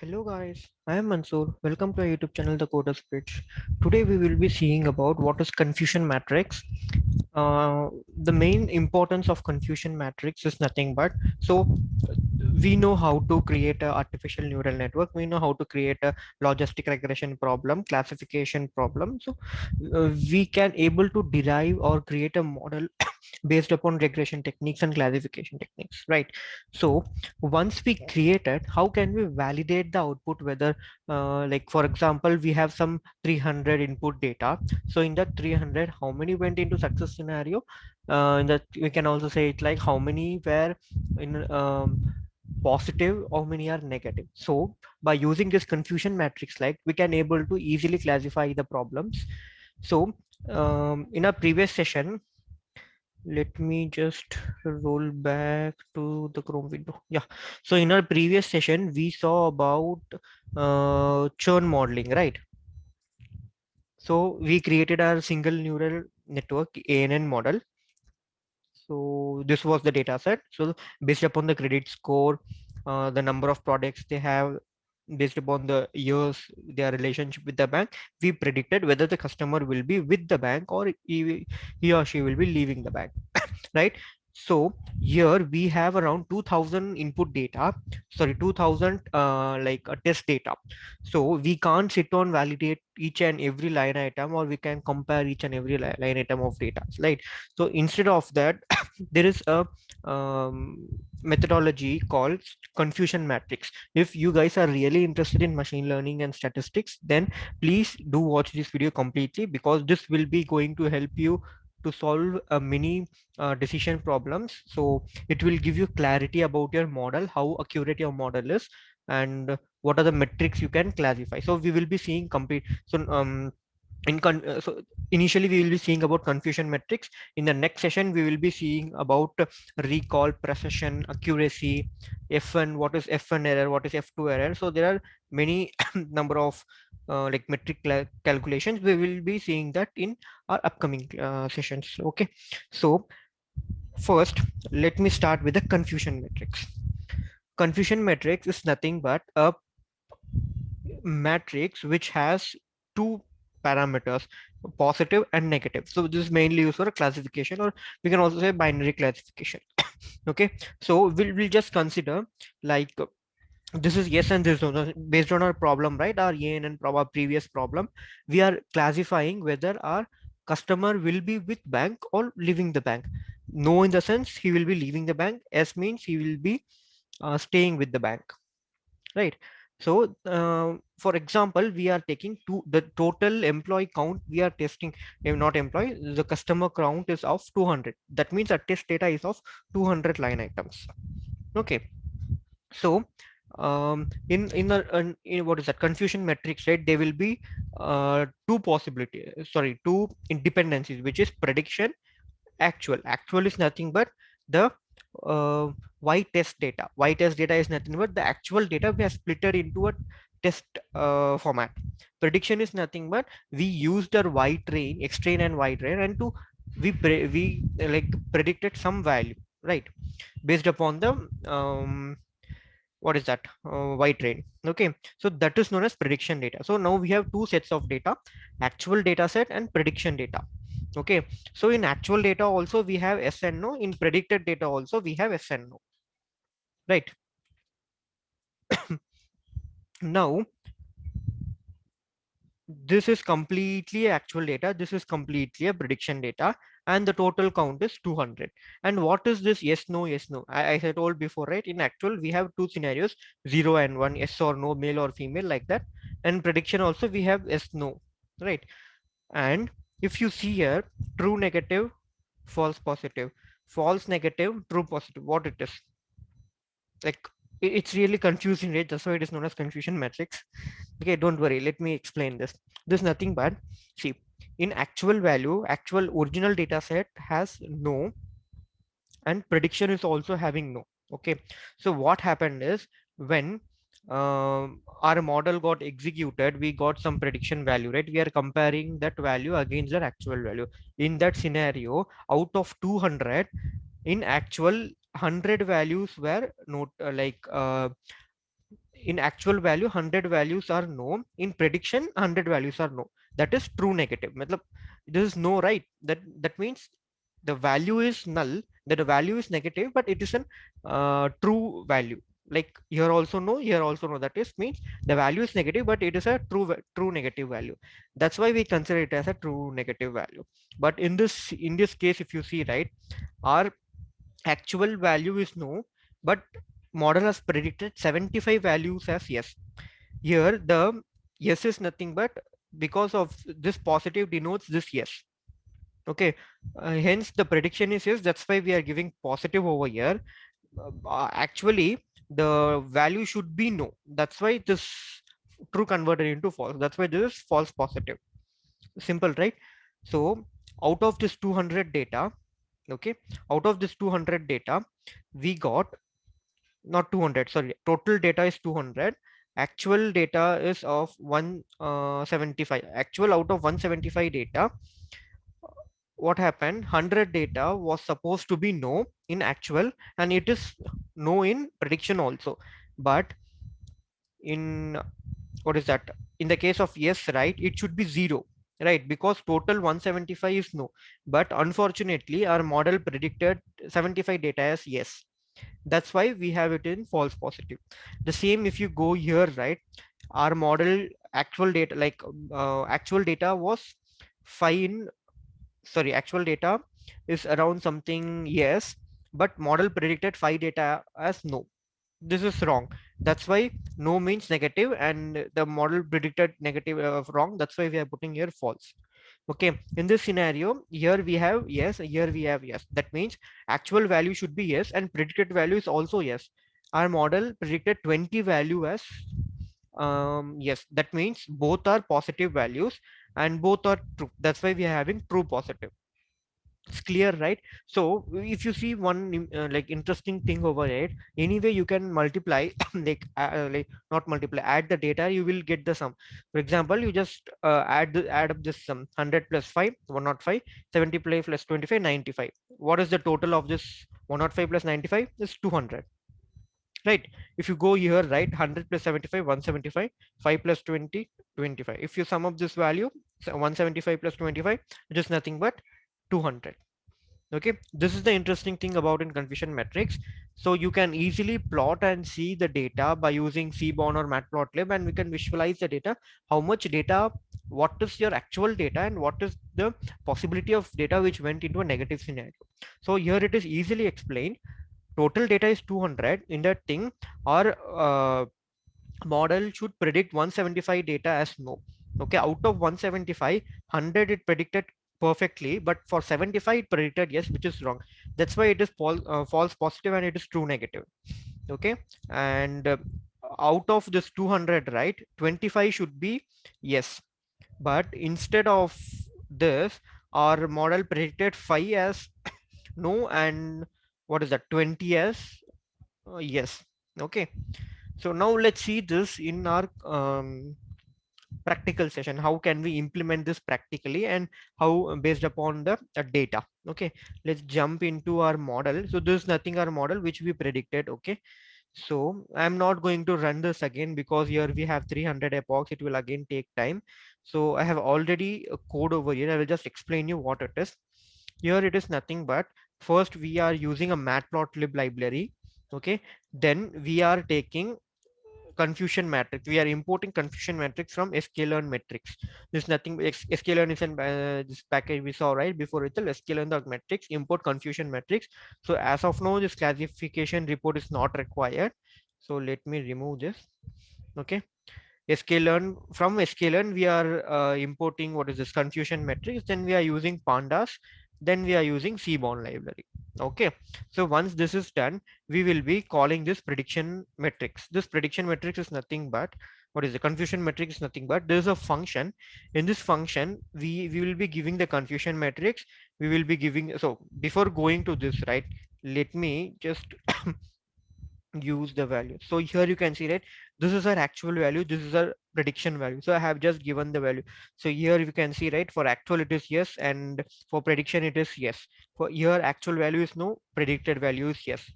Hello guys, I am Mansoor. Welcome to our YouTube channel, The Coder's Pitch. Today we will be seeing about what is confusion matrix. The main importance of confusion matrix is nothing but we know how to create a artificial neural network. We know how to create a logistic regression problem, classification problem. We can able to derive or create a model based upon regression techniques and classification techniques, right? So once we create it, how can we validate the output, whether like for example we have some 300 input data. So in that 300, how many went into success scenario? In that we can also say it like how many were in positive, how many are negative. So by using this confusion matrix, like we can able to easily classify the problems. So in our previous session, let me just roll back to the Chrome window. Yeah. So in our previous session, we saw about churn modeling, right? So we created our single neural network ANN model. So this was the data set. So based upon the credit score, the number of products they have, based upon the years, their relationship with the bank, we predicted whether the customer will be with the bank or he or she will be leaving the bank. Right? So here we have around 2000 input data, sorry, 2000 like a test data. So we can't sit on validate each and every line item, or we can compare each and every line item of data, right? So instead of that, there is a methodology called confusion matrix. If you guys are really interested in machine learning and statistics, then please do watch this video completely, because this will be going to help you to solve a mini decision problems. So it will give you clarity about your model, how accurate your model is, and what are the metrics you can classify. So we will be seeing complete. So initially we will be seeing about confusion metrics. In the next session we will be seeing about recall, precision, accuracy, f1, what is f1 error, what is f2 error. So there are many number of like metric calculations. We will be seeing that in our upcoming sessions. Okay, so first let me start with the confusion matrix. Confusion matrix is nothing but a matrix which has two parameters, positive and negative. So this is mainly used for a classification, or we can also say binary classification. Okay, so we'll just consider like this is yes and this is no. So based on our problem, right, our AN and our previous problem, we are classifying whether our customer will be with bank or leaving the bank. No, in the sense he will be leaving the bank. S means he will be staying with the bank, right? So for example, we are taking the total employee count we are testing, not employee, the customer count is of 200. That means our test data is of 200 line items. Okay, so in what is that confusion matrix, right, there will be two independencies, which is prediction, actual is nothing but the uh, y test data is nothing but the actual data we have split it into a test format. Prediction is nothing but we used our y train, x train and y train, and to we like predicted some value, right, based upon the what is that y train. Okay, so that is known as prediction data. So now we have two sets of data, actual data set and prediction data. Okay, so in actual data also we have S and no, in predicted data also we have S and no, right? Now this is completely actual data, this is completely a prediction data, and the total count is 200. And what is this yes no, yes no? I said told before, right, in actual we have two scenarios, 0 and 1, yes or no, male or female, like that. And prediction also we have yes no, right? And if you see here, true negative, false positive, false negative, true positive, what it is, like it's really confusing, right? That's why it is known as confusion matrix. Okay, don't worry, let me explain this. This is nothing but, see, in actual value, actual original data set has no, and prediction is also having no. Okay, so what happened is, when our model got executed, we got some prediction value, right? We are comparing that value against their actual value. In that scenario, out of 200, in actual 100 values were not in actual value 100 values are no, in prediction 100 values are no. That is true negative. Matlab, this is no, right? That means the value is null, that the value is negative, but it is an true value. Like here also no, here also no. That is means the value is negative, but it is a true negative value. That's why we consider it as a true negative value. But in this case, if you see, right, our actual value is no, but model has predicted 75 values as yes. Here the yes is nothing but because of this positive denotes this yes. Okay, hence the prediction is yes. That's why we are giving positive over here. Actually, the value should be no. That's why this true converted into false. That's why this is false positive. Simple, right? So out of this 200 data, okay, out of this 200 data, we got not 200. Sorry, total data is 200. Actual data is of 175. Actual out of 175 data, what happened, 100 data was supposed to be no in actual, and it is no in prediction also. But in what is that, in the case of yes, right, it should be 0, right, because total 175 is no. But unfortunately our model predicted 75 data as yes. That's why we have it in false positive. The same if you go here, right, our model actual data, like actual data was 5 in, sorry, actual data is around something yes, but model predicted 5 data as no. This is wrong. That's why no means negative, and the model predicted negative wrong. That's why we are putting here false. Okay, in this scenario, here we have yes, here we have yes. That means actual value should be yes, and predicted value is also yes. Our model predicted 20 value as yes. That means both are positive values and both are true. That's why we are having true positive. It's clear, right? So if you see one like interesting thing over it, anyway you can multiply like not multiply, add the data, you will get the sum. For example, you just add up this sum: 100 plus 5 105, 70 plus 25 95. What is the total of this 105 plus 95? Is 200, right? If you go here, right, 100 plus 75 175, 5 plus 20 25. If you sum up this value, so 175 plus 25, it is nothing but 200. Okay, this is the interesting thing about in confusion metrics. So you can easily plot and see the data by using Seaborn or Matplotlib, and we can visualize the data, how much data, what is your actual data, and what is the possibility of data which went into a negative scenario. So here it is easily explained. Total data is 200 in that thing. Our model should predict 175 data as no. Okay, out of 175, 100 it predicted perfectly, but for 75 it predicted yes, which is wrong. That's why it is false positive and it is true negative. Okay, and out of this 200, right, 25 should be yes, but instead of this, our model predicted 5 as no, and what is that, 20 as yes. Okay, so now let's see this in our practical session. How can we implement this practically, and how based upon the data. Okay, let's jump into our model. So this is nothing our model which we predicted. Okay, so I'm not going to run this again because here we have 300 epochs. It will again take time. So I have already a code over here. I will just explain you what it is. Here it is nothing but, first we are using a matplotlib library. Okay, then we are taking confusion matrix. We are importing confusion matrix from sklearn metrics. This is nothing. Sklearn is in this package we saw right before it. Sklearn the metrics, import confusion matrix. So as of now, this classification report is not required. So let me remove this. Okay, sklearn, from sklearn we are importing what is this confusion matrix. Then we are using pandas. Then we are using Seaborn library. Okay, so once this is done, we will be calling this prediction matrix. This prediction matrix is nothing but, what is the confusion matrix is nothing but, there is a function. In this function, we will be giving the confusion matrix. We will be giving, so before going to this, right, let me just use the value. So here you can see that this is our actual value, this is our prediction value. So I have just given the value. So here you can see, right, for actual it is yes, and for prediction it is yes. For here actual value is no, predicted value is yes.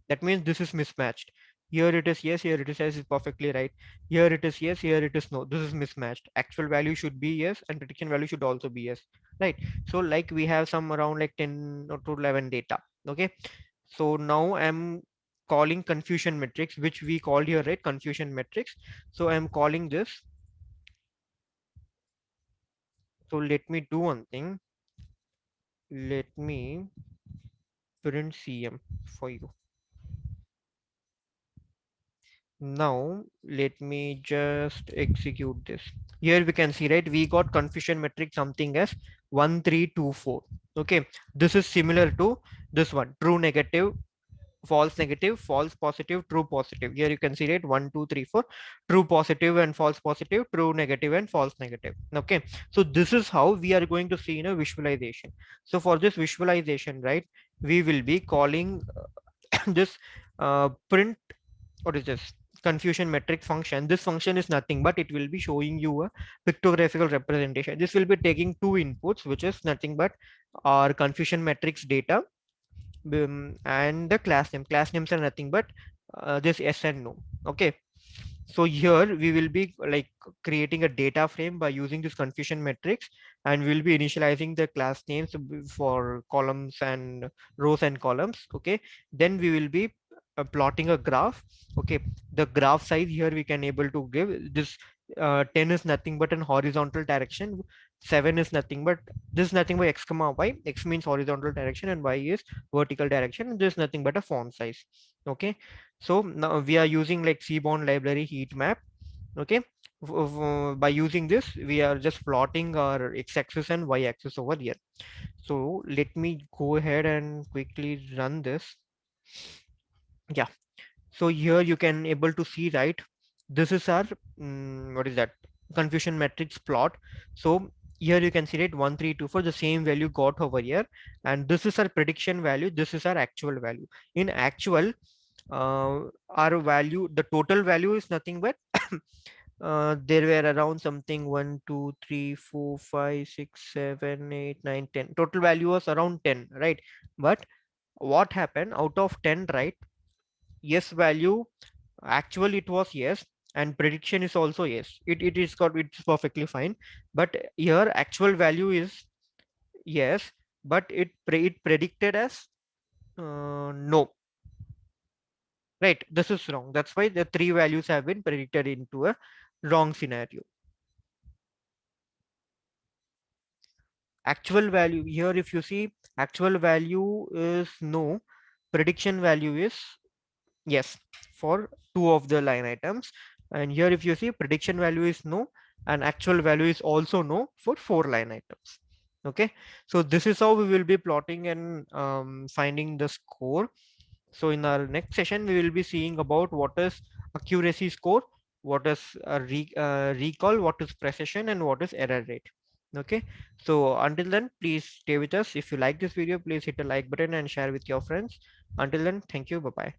That means this is mismatched. Here it is yes, here it is yes, is perfectly right. Here it is yes, here it is no. This is mismatched. Actual value should be yes and prediction value should also be yes, right? So like we have some around like 10 or to 11 data. Okay, so now I'm calling confusion matrix, which we called here, right? Confusion matrix. So I'm calling this. So let me do one thing. Let me print CM for you. Now let me just execute this. Here we can see, right, we got confusion metric something as 1324. Okay, this is similar to this one, true negative, false negative, false positive, true positive. Here you can see, right, 1 2 3 4, true positive and false positive, true negative and false negative. Okay, so this is how we are going to see in a visualization. So for this visualization, right, we will be calling this print, what is this, confusion metric function. This function is nothing but it will be showing you a pictographical representation. This will be taking two inputs, which is nothing but our confusion matrix data, and the class name. Class names are nothing but this yes and no. Okay, so here we will be like creating a data frame by using this confusion matrix, and we'll be initializing the class names for columns and rows and columns. Okay, then we will be plotting a graph. Okay, the graph size here we can able to give this, 10 is nothing but an horizontal direction, 7 is nothing but this is nothing but x comma y. X means horizontal direction and y is vertical direction, and this is nothing but a font size. Okay, so now we are using like Seaborn library heat map. Okay, by using this we are just plotting our x-axis and y-axis over here. So let me go ahead and quickly run this. Yeah, so here you can able to see, right, this is our what is that, confusion matrix plot. So here you can see it 1324, the same value got over here, and this is our prediction value, this is our actual value. In actual, our value, the total value is nothing but there were around something 1 2 3 4 5 6 7 8 9 10, total value was around 10, right? But what happened out of 10, right, yes value, actually it was yes, and prediction is also yes, it is got, it's perfectly fine. But here actual value is yes, but it predicted as no, right? This is wrong. That's why the three values have been predicted into a wrong scenario. Actual value here, if you see, actual value is no, prediction value is yes for two of the line items. And here if you see, prediction value is no and actual value is also no for four line items. Okay, so this is how we will be plotting and finding the score. So in our next session, we will be seeing about what is accuracy score, what is recall, what is precision, and what is error rate. Okay. So until then, please stay with us. If you like this video, please hit the like button and share with your friends. Until then, thank you. Bye bye.